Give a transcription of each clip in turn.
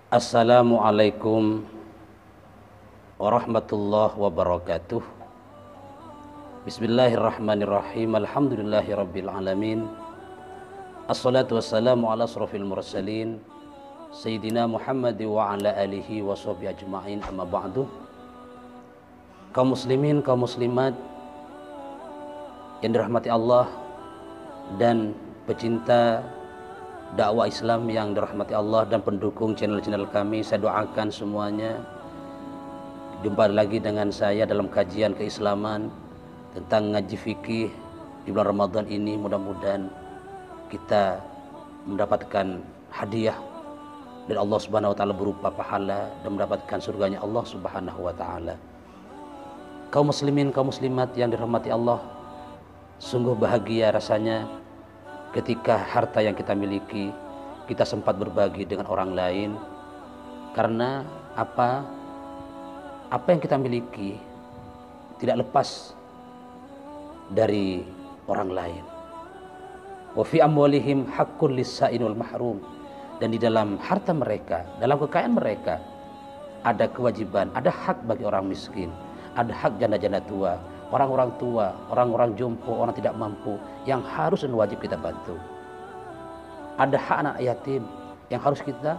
Assalamualaikum warahmatullahi wabarakatuh. Bismillahirrahmanirrahim. Alhamdulillahirabbil alamin. Assalatu wassalamu ala asrofil mursalin Sayyidina Muhammad wa ala alihi wa sahbihi ajma'in, amma ba'du. Kaum muslimin, kaum muslimat yang dirahmati Allah dan pecinta dakwah Islam yang dirahmati Allah dan pendukung channel-channel kami, saya doakan semuanya jumpa lagi dengan saya dalam kajian keislaman tentang ngaji fikih di bulan Ramadan ini. Mudah-mudahan kita mendapatkan hadiah dari Allah Subhanahu wa taala berupa pahala dan mendapatkan surganya Allah Subhanahu wa taala. Kaum muslimin, kaum muslimat yang dirahmati Allah, sungguh bahagia rasanya ketika harta yang kita miliki kita sempat berbagi dengan orang lain. Karena apa yang kita miliki tidak lepas dari orang lain. Wa fi amwalihim haqqul lis-sa'il wal mahrum, dan di dalam harta mereka, dalam kekayaan mereka ada kewajiban, ada hak bagi orang miskin, ada hak janda-janda tua, orang-orang tua, orang-orang jompo, orang tidak mampu yang harus dan wajib kita bantu. Ada hak anak yatim yang harus kita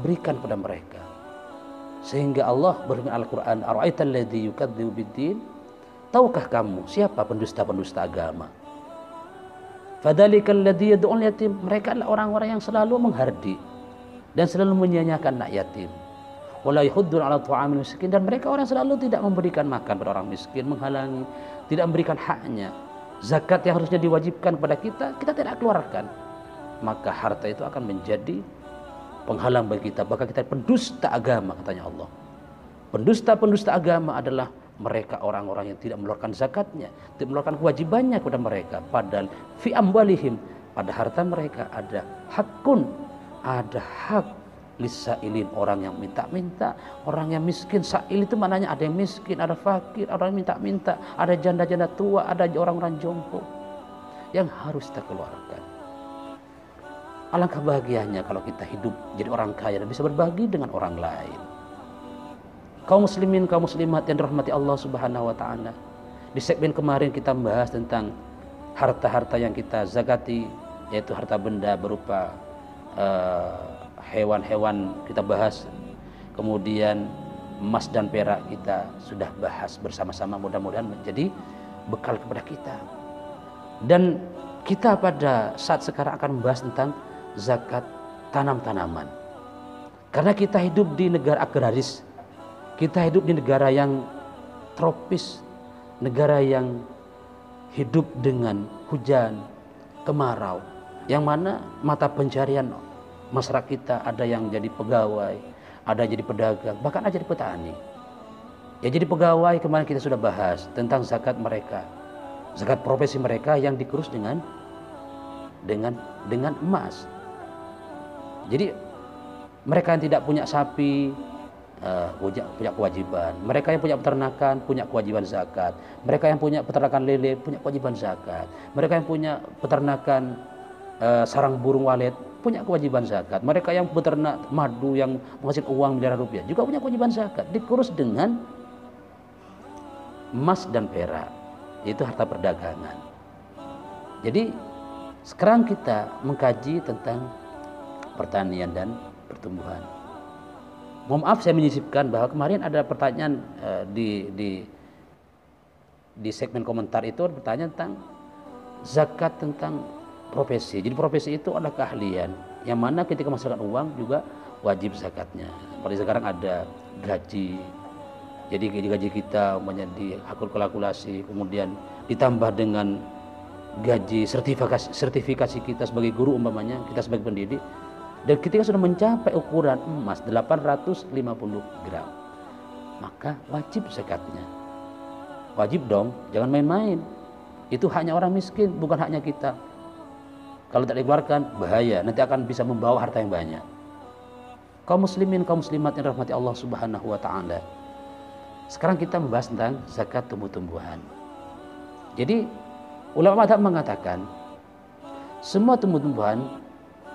berikan kepada mereka. Sehingga Allah berfirman Al-Quran, Ara'aital ladzi yukadzibu biddin, tahukah kamu siapa pendusta-pendusta agama? Fadzalikal ladzi yad'ul yatim, mereka adalah orang-orang yang selalu menghardi dan selalu menyia-nyiakan anak yatim. Wala yuhuddun ala ta'amil miskin, dan mereka orang selalu tidak memberikan makan pada orang miskin, menghalangi, tidak memberikan haknya. Zakat yang harusnya diwajibkan kepada kita, kita tidak keluarkan. Maka harta itu akan menjadi penghalang bagi kita, bahkan kita pendusta agama, katanya Allah. Pendusta-pendusta agama adalah mereka orang-orang yang tidak mengeluarkan zakatnya, tidak mengeluarkan kewajibannya kepada mereka. Padahal fi amwalihim, pada harta mereka ada hakun, ada hak lisailin, orang yang minta-minta, orang yang miskin. Sail itu maknanya ada yang miskin, ada fakir, ada yang minta-minta, ada janda-janda tua, ada orang-orang jompo yang harus kita keluarkan. Alangkah bahagianya kalau kita hidup jadi orang kaya dan bisa berbagi dengan orang lain. Kaum muslimin, kaum muslimat yang dirahmati Allah Subhanahu wa taala, di segmen kemarin kita membahas tentang harta-harta yang kita zakati, yaitu harta benda berupa hewan-hewan kita bahas, kemudian emas dan perak kita sudah bahas bersama-sama, mudah-mudahan menjadi bekal kepada kita. Dan kita pada saat sekarang akan membahas tentang zakat tanam-tanaman. Karena kita hidup di negara agraris, kita hidup di negara yang tropis, negara yang hidup dengan hujan, kemarau, yang mana mata pencarian masyarakat kita ada yang jadi pegawai, ada yang jadi pedagang, bahkan ada jadi petani. Ya, jadi pegawai kemarin kita sudah bahas tentang zakat mereka, zakat profesi mereka yang dikurus dengan emas. Jadi mereka yang tidak punya sapi punya kewajiban, mereka yang punya peternakan punya kewajiban zakat, mereka yang punya peternakan lele punya kewajiban zakat, mereka yang punya peternakan sarang burung walet punya kewajiban zakat, mereka yang beternak madu yang menghasilkan uang miliaran rupiah juga punya kewajiban zakat, dikurus dengan emas dan perak, yaitu harta perdagangan. Jadi sekarang kita mengkaji tentang pertanian dan pertumbuhan. Mohon maaf saya menyisipkan bahwa kemarin ada pertanyaan di segmen komentar itu, pertanyaan tentang zakat tentang profesi. Jadi profesi itu adalah keahlian yang mana ketika menghasilkan uang juga wajib zakatnya. Seperti sekarang ada gaji. Jadi gaji kita menjadi hakul kalkulasi, kemudian ditambah dengan gaji sertifikasi kita sebagai guru umpamanya, kita sebagai pendidik. Dan ketika sudah mencapai ukuran emas 850 gram, maka wajib zakatnya. Wajib dong, jangan main-main. Itu haknya orang miskin, bukan haknya kita. Kalau tidak dikeluarkan, bahaya, nanti akan bisa membawa harta yang banyak. Kaum muslimin, kaum muslimat yang rahmati Allah Subhanahu wa taala. Sekarang kita membahas tentang zakat tumbuh-tumbuhan. Jadi ulama mazhab mengatakan semua tumbuh-tumbuhan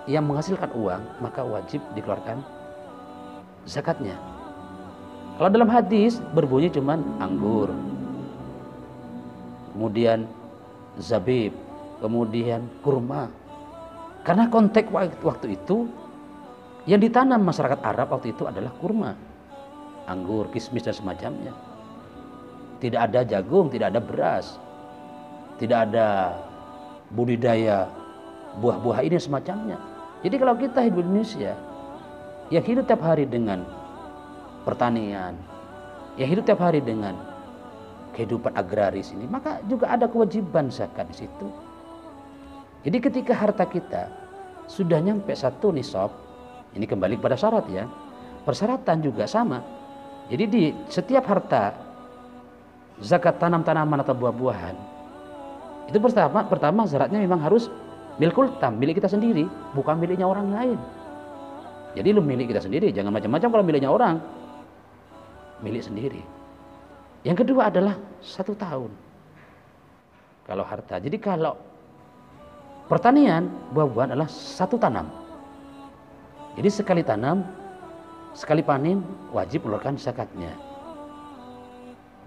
yang menghasilkan uang maka wajib dikeluarkan zakatnya. Kalau dalam hadis berbunyi cuman anggur, kemudian zabib, kemudian kurma. Karena konteks waktu itu yang ditanam masyarakat Arab waktu itu adalah kurma, anggur, kismis dan semacamnya. Tidak ada jagung, tidak ada beras, tidak ada budidaya buah-buah ini semacamnya. Jadi kalau kita hidup di Indonesia yang hidup tiap hari dengan pertanian, yang hidup tiap hari dengan kehidupan agraris ini, maka juga ada kewajiban zakat di situ. Jadi ketika harta kita sudah nyampe satu nisab, ini kembali kepada syarat ya, persyaratan juga sama. Jadi di setiap harta zakat tanam-tanaman atau buah-buahan itu pertama syaratnya memang harus milkul tam, milik kita sendiri, bukan miliknya orang lain. Jadi lu milik kita sendiri, jangan macam-macam kalau miliknya orang, milik sendiri. Yang kedua adalah 1 tahun kalau harta. Jadi kalau pertanian buah-buahan adalah 1 tanam. Jadi sekali tanam, sekali panen wajib mengeluarkan zakatnya.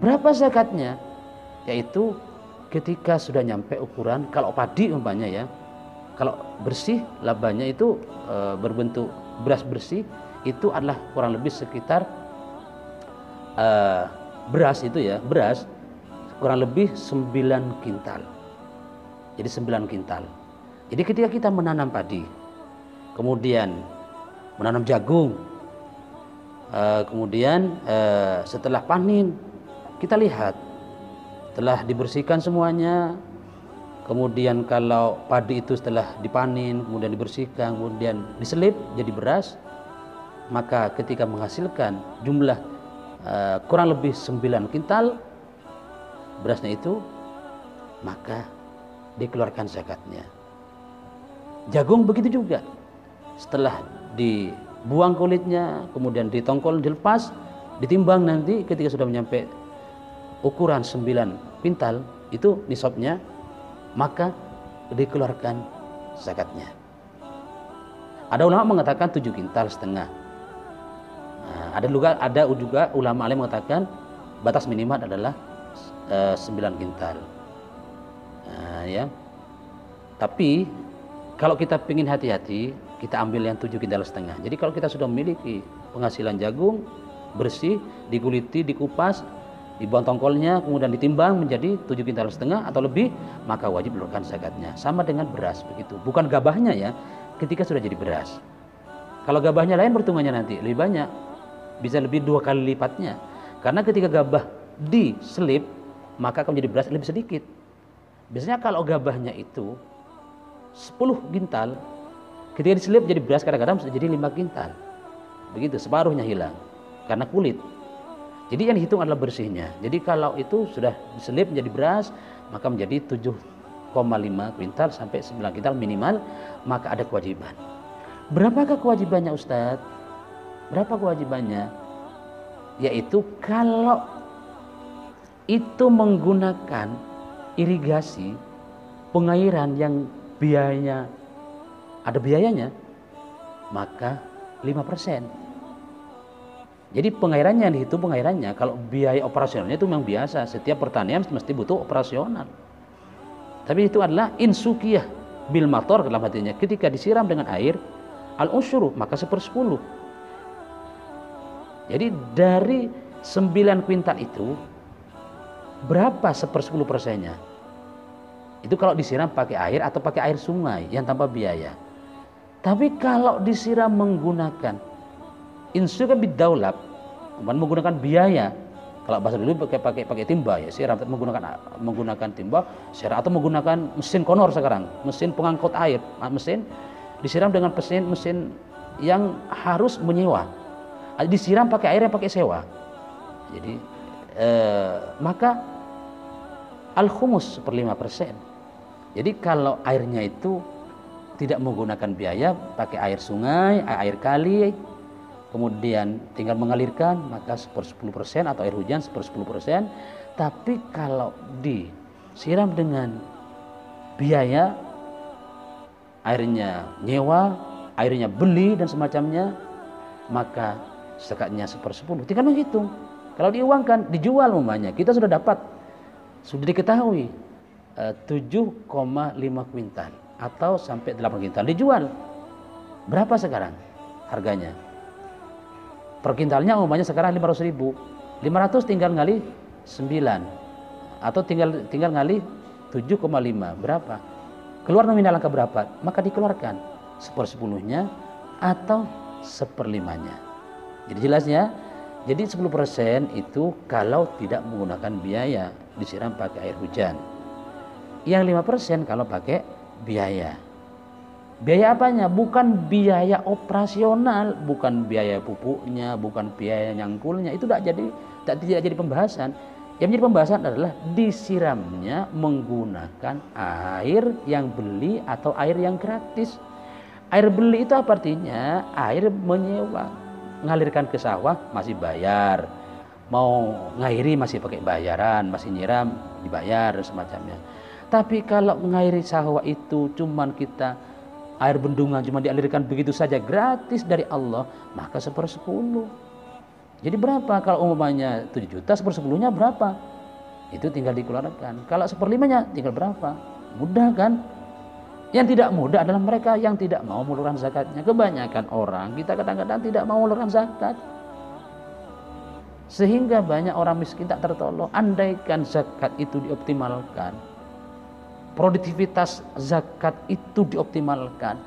Berapa zakatnya? Yaitu ketika sudah nyampe ukuran, kalau padi umpamanya ya, kalau bersih labanya itu berbentuk beras bersih, itu adalah kurang lebih sekitar beras itu ya, beras kurang lebih 9 kintal. Jadi 9 kintal. Jadi ketika kita menanam padi, kemudian menanam jagung, kemudian setelah panen kita lihat telah dibersihkan semuanya. Kemudian kalau padi itu setelah dipanen, kemudian dibersihkan, kemudian diselip jadi beras, maka ketika menghasilkan jumlah kurang lebih 9 kintal berasnya itu, maka dikeluarkan zakatnya. Jagung begitu juga, setelah dibuang kulitnya, kemudian ditongkol, dilepas, ditimbang nanti ketika sudah menyampe ukuran 9 kintal itu nisabnya, maka dikeluarkan zakatnya. Ada ulama mengatakan 7 kintal setengah. Nah, ada juga ulama alim mengatakan batas minimal adalah 9 kintal. Nah, ya. Tapi kalau kita ingin hati-hati, kita ambil yang 7 kintal setengah. Jadi kalau kita sudah memiliki penghasilan jagung bersih, dikuliti, dikupas, dibuang tongkolnya, kemudian ditimbang menjadi 7 kintal setengah atau lebih, maka wajib mengeluarkan zakatnya. Sama dengan beras begitu, bukan gabahnya ya, ketika sudah jadi beras. Kalau gabahnya lain pertumbuhannya nanti lebih banyak, bisa lebih 2 kali lipatnya. Karena ketika gabah diselip, maka akan menjadi beras lebih sedikit. Biasanya kalau gabahnya itu 10 kintal, ketika diselip jadi beras kadang-kadang bisa jadi 5 kintal. Begitu, separuhnya hilang karena kulit. Jadi yang dihitung adalah bersihnya. Jadi kalau itu sudah diselip menjadi beras, maka menjadi 7,5 kuintal sampai 9 kuintal minimal, maka ada kewajiban. Berapakah kewajibannya Ustadz? Berapa kewajibannya? Yaitu kalau itu menggunakan irigasi, pengairan yang biayanya, ada biayanya, maka 5%. Jadi pengairannya yang dihitung pengairannya, kalau biaya operasionalnya itu memang biasa, setiap pertanian mesti butuh operasional. Tapi itu adalah insukiyah bil mator dalam artinya ketika disiram dengan air al-usyuru maka 1/10. Jadi dari 9 kuintal itu berapa 1/10%-nya? Itu kalau disiram pakai air atau pakai air sungai yang tanpa biaya. Tapi kalau disiram menggunakan insuka bidaulab, menggunakan biaya. Kalau bahasa dulu pakai timba ya, siram menggunakan timba, siram atau menggunakan mesin konor sekarang, mesin pengangkut air, mesin disiram dengan mesin yang harus menyewa. Disiram pakai air yang pakai sewa. Jadi maka al-khumus 1/5%. Jadi kalau airnya itu tidak menggunakan biaya, pakai air sungai, air kali, kemudian tinggal mengalirkan, maka 1/10% atau air hujan 1/10%. Tapi kalau disiram dengan biaya, airnya nyewa, airnya beli dan semacamnya, maka zakatnya 1/10, tinggal menghitung. Kalau diuangkan, dijual umpamanya, kita sudah dapat, sudah diketahui 7,5 kuintal atau sampai 8 kuintal, dijual. Berapa sekarang harganya? Per kintalnya umpamanya sekarang 500.000. 500 tinggal ngali 9 atau tinggal ngali 7,5, berapa? Keluar nominal angka berapa? Maka dikeluarkan 1/10-nya atau 1/5-nya. Jadi jelasnya, jadi 10% itu kalau tidak menggunakan biaya, disiram pakai air hujan. Yang 5% kalau pakai biaya. Biaya apanya? Bukan biaya operasional, bukan biaya pupuknya, bukan biaya nyangkulnya. Itu tidak jadi pembahasan. Yang menjadi pembahasan adalah disiramnya menggunakan air yang beli atau air yang gratis. Air beli itu apa artinya? Air menyewa. Ngalirkan ke sawah masih bayar. Mau ngairi masih pakai bayaran, masih nyiram dibayar semacamnya. Tapi kalau ngairi sawah itu cuman kita air bendungan cuma dialirkan begitu saja gratis dari Allah, maka 1/10. Jadi berapa kalau umpamanya 7 juta, 1/10-nya berapa? Itu tinggal dikeluarkan. Kalau 1/5-nya tinggal berapa? Mudah kan? Yang tidak mudah adalah mereka yang tidak mau mengeluarkan zakatnya. Kebanyakan orang kita kadang-kadang tidak mau mengeluarkan zakat. Sehingga banyak orang miskin tak tertolong. Andaikan zakat itu dioptimalkan, produktivitas zakat itu dioptimalkan,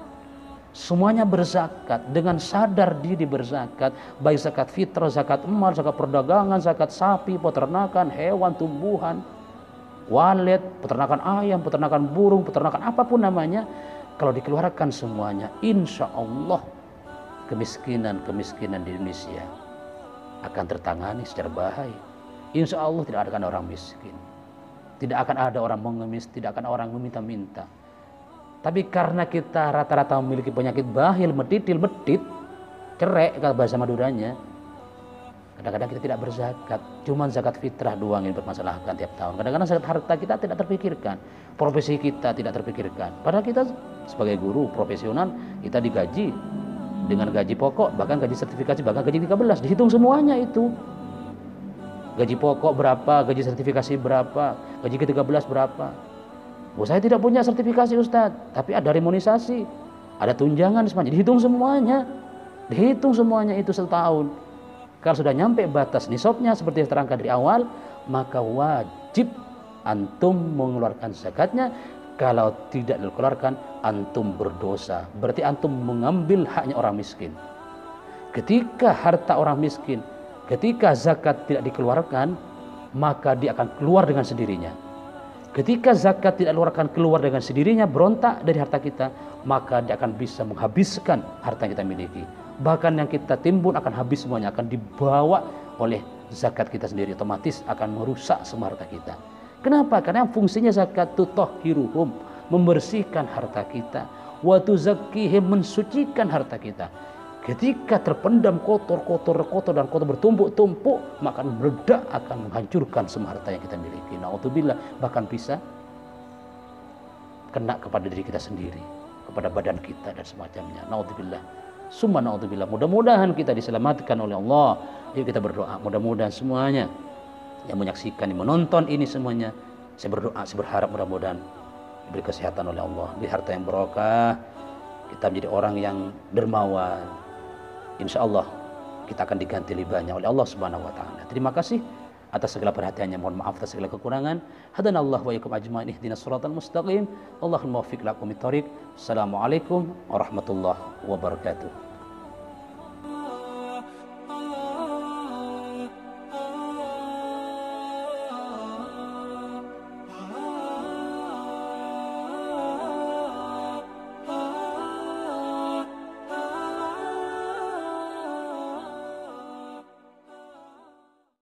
semuanya berzakat dengan sadar diri berzakat, baik zakat fitrah, zakat emas, zakat perdagangan, zakat sapi, peternakan, hewan, tumbuhan, walet, peternakan ayam, peternakan burung, peternakan apapun namanya, kalau dikeluarkan semuanya, insya Allah kemiskinan di Indonesia akan tertangani secara baik. Insya Allah tidak akan orang miskin, tidak akan ada orang mengemis, tidak akan orang meminta-minta. Tapi karena kita rata-rata memiliki penyakit bahil, medidil, medit, cerek kalau bahasa Maduranya, kadang-kadang kita tidak berzakat. Cuman zakat fitrah doang yang bermasalahkan tiap tahun. Kadang-kadang zakat harta kita tidak terpikirkan, profesi kita tidak terpikirkan. Padahal kita sebagai guru profesional, kita digaji dengan gaji pokok, bahkan gaji sertifikasi, bahkan gaji 13, dihitung semuanya itu. Gaji pokok berapa, gaji sertifikasi berapa, gaji ke-13 berapa. Oh, saya tidak punya sertifikasi Ustadz, tapi ada remunisasi, ada tunjangan semuanya, dihitung semuanya itu setahun. Kalau sudah nyampe batas nisabnya seperti yang terangkan dari awal, maka wajib antum mengeluarkan zakatnya. Kalau tidak dikeluarkan, antum berdosa. Berarti antum mengambil haknya orang miskin. Ketika harta orang miskin, ketika zakat tidak dikeluarkan, maka dia akan keluar dengan sendirinya. Ketika zakat tidak dikeluarkan, keluar dengan sendirinya, berontak dari harta kita, maka dia akan bisa menghabiskan harta yang kita miliki. Bahkan yang kita timbun akan habis semuanya, akan dibawa oleh zakat kita sendiri, otomatis akan merusak semua harta kita. Kenapa? Karena fungsinya zakat tutahhiruhum, membersihkan harta kita, wa tuzakkihim, mensucikan harta kita. Ketika terpendam kotor dan kotor bertumpuk-tumpuk, maka meledak, akan menghancurkan semua harta yang kita miliki. Na'udzubillah, bahkan bisa kena kepada diri kita sendiri, kepada badan kita dan semacamnya. Na'udzubillah, summa na'udzubillah. Mudah-mudahan kita diselamatkan oleh Allah. Yuk kita berdoa, mudah-mudahan semuanya yang menyaksikan, yang menonton ini semuanya, saya berdoa, saya berharap mudah-mudahan diberi kesehatan oleh Allah, diberi harta yang barokah, kita menjadi orang yang dermawan. Insya Allah kita akan diganti libahnya oleh Allah Subhanahu wa Ta'ala. Terima kasih atas segala perhatiannya. Mohon maaf atas segala kekurangan. Hadanallahu wa iyyakum ajma'in, ihdinas shiratal mustaqim. Allahumma waffiq lakum thoriq. Assalamualaikum warahmatullahi wabarakatuh.